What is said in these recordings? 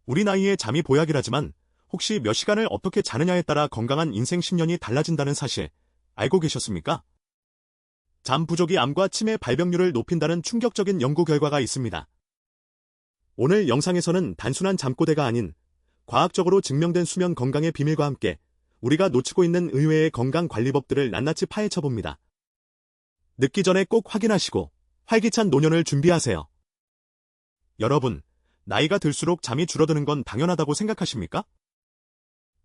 우리 나이에 잠이 보약이라지만 혹시 몇 시간을 어떻게 자느냐에 따라 건강한 인생 10년이 달라진다는 사실 알고 계셨습니까? 잠 부족이 암과 치매 발병률을 높인다는 충격적인 연구 결과가 있습니다. 오늘 영상에서는 단순한 잠꼬대가 아닌 과학적으로 증명된 수면 건강의 비밀과 함께 우리가 놓치고 있는 의외의 건강관리법들을 낱낱이 파헤쳐봅니다. 늦기 전에 꼭 확인하시고 활기찬 노년을 준비하세요. 여러분, 나이가 들수록 잠이 줄어드는 건 당연하다고 생각하십니까?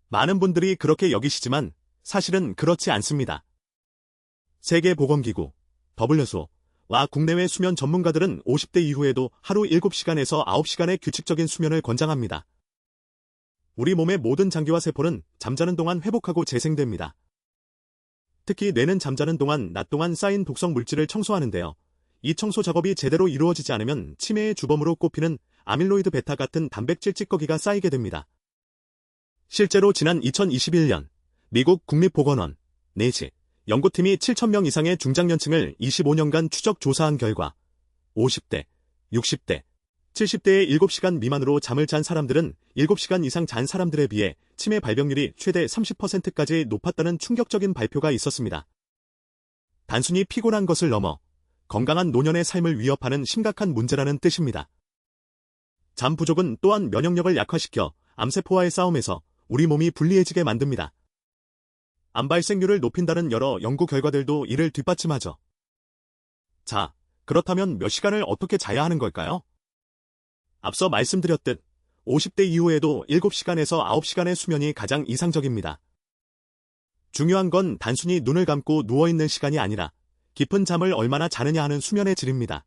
많은 분들이 그렇게 여기시지만 사실은 그렇지 않습니다. 세계보건기구, WHO와 국내외 수면 전문가들은 50대 이후에도 하루 7시간에서 9시간의 규칙적인 수면을 권장합니다. 우리 몸의 모든 장기와 세포는 잠자는 동안 회복하고 재생됩니다. 특히 뇌는 잠자는 동안 낮 동안 쌓인 독성 물질을 청소하는데요. 이 청소 작업이 제대로 이루어지지 않으면 치매의 주범으로 꼽히는 아밀로이드 베타 같은 단백질 찌꺼기가 쌓이게 됩니다. 실제로 지난 2021년 미국 국립보건원 내시 연구팀이 7,000명 이상의 중장년층을 25년간 추적 조사한 결과 50대, 60대, 70대의 7시간 미만으로 잠을 잔 사람들은 7시간 이상 잔 사람들에 비해 치매 발병률이 최대 30%까지 높았다는 충격적인 발표가 있었습니다. 단순히 피곤한 것을 넘어 건강한 노년의 삶을 위협하는 심각한 문제라는 뜻입니다. 잠 부족은 또한 면역력을 약화시켜 암세포와의 싸움에서 우리 몸이 불리해지게 만듭니다. 암 발생률을 높인다는 여러 연구 결과들도 이를 뒷받침하죠. 자, 그렇다면 몇 시간을 어떻게 자야 하는 걸까요? 앞서 말씀드렸듯 50대 이후에도 7시간에서 9시간의 수면이 가장 이상적입니다. 중요한 건 단순히 눈을 감고 누워있는 시간이 아니라 깊은 잠을 얼마나 자느냐 하는 수면의 질입니다.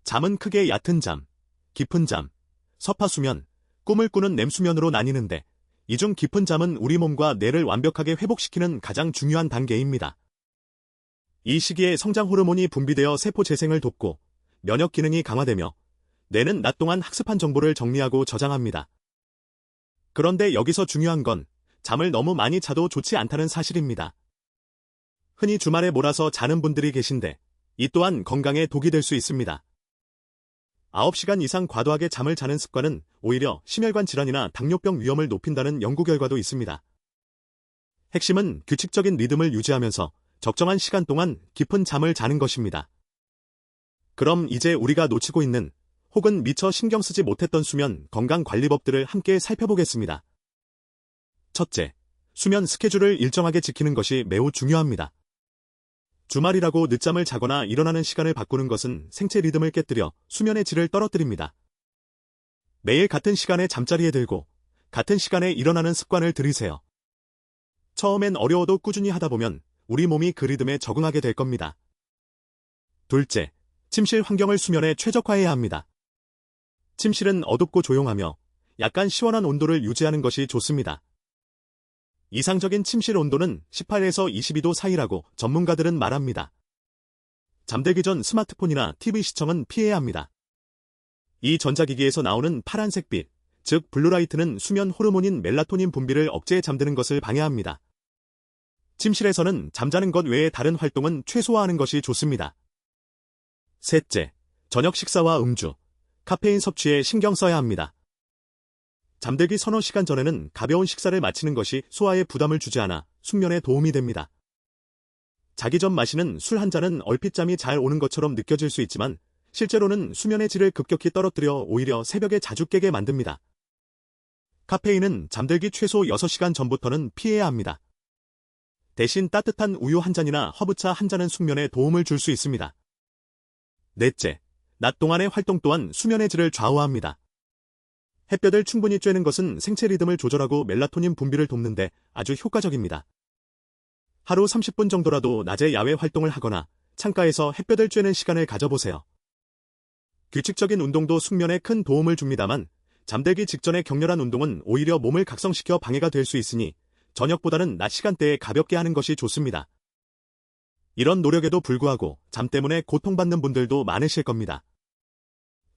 잠은 크게 얕은 잠, 깊은 잠, 서파수면, 꿈을 꾸는 렘수면으로 나뉘는데 이 중 깊은 잠은 우리 몸과 뇌를 완벽하게 회복시키는 가장 중요한 단계입니다. 이 시기에 성장 호르몬이 분비되어 세포 재생을 돕고 면역 기능이 강화되며 뇌는 낮 동안 학습한 정보를 정리하고 저장합니다. 그런데 여기서 중요한 건 잠을 너무 많이 자도 좋지 않다는 사실입니다. 흔히 주말에 몰아서 자는 분들이 계신데 이 또한 건강에 독이 될 수 있습니다. 9시간 이상 과도하게 잠을 자는 습관은 오히려 심혈관 질환이나 당뇨병 위험을 높인다는 연구 결과도 있습니다. 핵심은 규칙적인 리듬을 유지하면서 적정한 시간 동안 깊은 잠을 자는 것입니다. 그럼 이제 우리가 놓치고 있는 혹은 미처 신경 쓰지 못했던 수면 건강관리법들을 함께 살펴보겠습니다. 첫째, 수면 스케줄을 일정하게 지키는 것이 매우 중요합니다. 주말이라고 늦잠을 자거나 일어나는 시간을 바꾸는 것은 생체 리듬을 깨뜨려 수면의 질을 떨어뜨립니다. 매일 같은 시간에 잠자리에 들고 같은 시간에 일어나는 습관을 들이세요. 처음엔 어려워도 꾸준히 하다 보면 우리 몸이 그 리듬에 적응하게 될 겁니다. 둘째, 침실 환경을 수면에 최적화해야 합니다. 침실은 어둡고 조용하며 약간 시원한 온도를 유지하는 것이 좋습니다. 이상적인 침실 온도는 18에서 22도 사이라고 전문가들은 말합니다. 잠들기 전 스마트폰이나 TV 시청은 피해야 합니다. 이 전자기기에서 나오는 파란색 빛, 즉 블루라이트는 수면 호르몬인 멜라토닌 분비를 억제해 잠드는 것을 방해합니다. 침실에서는 잠자는 것 외에 다른 활동은 최소화하는 것이 좋습니다. 셋째, 저녁 식사와 음주, 카페인 섭취에 신경 써야 합니다. 잠들기 서너 시간 전에는 가벼운 식사를 마치는 것이 소화에 부담을 주지 않아 숙면에 도움이 됩니다. 자기 전 마시는 술 한 잔은 얼핏 잠이 잘 오는 것처럼 느껴질 수 있지만 실제로는 수면의 질을 급격히 떨어뜨려 오히려 새벽에 자주 깨게 만듭니다. 카페인은 잠들기 최소 6시간 전부터는 피해야 합니다. 대신 따뜻한 우유 한 잔이나 허브차 한 잔은 숙면에 도움을 줄 수 있습니다. 넷째, 낮 동안의 활동 또한 수면의 질을 좌우합니다. 햇볕을 충분히 쬐는 것은 생체 리듬을 조절하고 멜라토닌 분비를 돕는데 아주 효과적입니다. 하루 30분 정도라도 낮에 야외 활동을 하거나 창가에서 햇볕을 쬐는 시간을 가져보세요. 규칙적인 운동도 숙면에 큰 도움을 줍니다만 잠들기 직전의 격렬한 운동은 오히려 몸을 각성시켜 방해가 될 수 있으니 저녁보다는 낮 시간대에 가볍게 하는 것이 좋습니다. 이런 노력에도 불구하고 잠 때문에 고통받는 분들도 많으실 겁니다.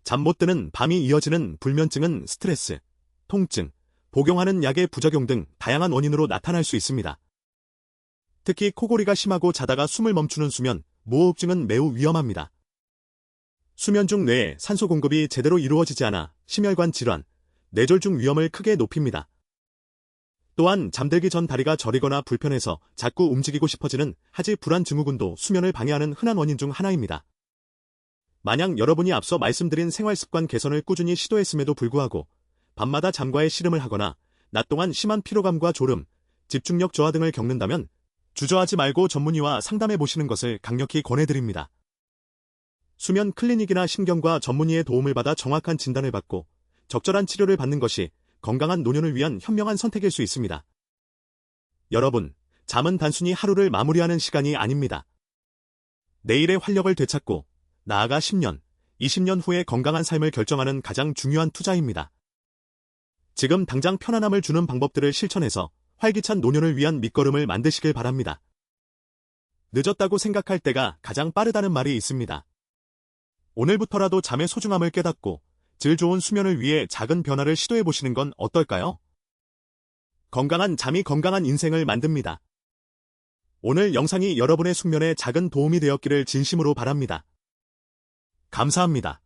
잠 못 드는 밤이 이어지는 불면증은 스트레스, 통증, 복용하는 약의 부작용 등 다양한 원인으로 나타날 수 있습니다. 특히 코골이가 심하고 자다가 숨을 멈추는 수면, 무호흡증은 매우 위험합니다. 수면 중 뇌에 산소 공급이 제대로 이루어지지 않아 심혈관 질환, 뇌졸중 위험을 크게 높입니다. 또한 잠들기 전 다리가 저리거나 불편해서 자꾸 움직이고 싶어지는 하지 불안 증후군도 수면을 방해하는 흔한 원인 중 하나입니다. 만약 여러분이 앞서 말씀드린 생활습관 개선을 꾸준히 시도했음에도 불구하고 밤마다 잠과의 씨름을 하거나 낮 동안 심한 피로감과 졸음, 집중력 저하 등을 겪는다면 주저하지 말고 전문의와 상담해 보시는 것을 강력히 권해드립니다. 수면 클리닉이나 신경과 전문의의 도움을 받아 정확한 진단을 받고 적절한 치료를 받는 것이 건강한 노년을 위한 현명한 선택일 수 있습니다. 여러분, 잠은 단순히 하루를 마무리하는 시간이 아닙니다. 내일의 활력을 되찾고 나아가 10년, 20년 후의 건강한 삶을 결정하는 가장 중요한 투자입니다. 지금 당장 편안함을 주는 방법들을 실천해서 활기찬 노년을 위한 밑거름을 만드시길 바랍니다. 늦었다고 생각할 때가 가장 빠르다는 말이 있습니다. 오늘부터라도 잠의 소중함을 깨닫고 질 좋은 수면을 위해 작은 변화를 시도해보시는 건 어떨까요? 건강한 잠이 건강한 인생을 만듭니다. 오늘 영상이 여러분의 숙면에 작은 도움이 되었기를 진심으로 바랍니다. 감사합니다.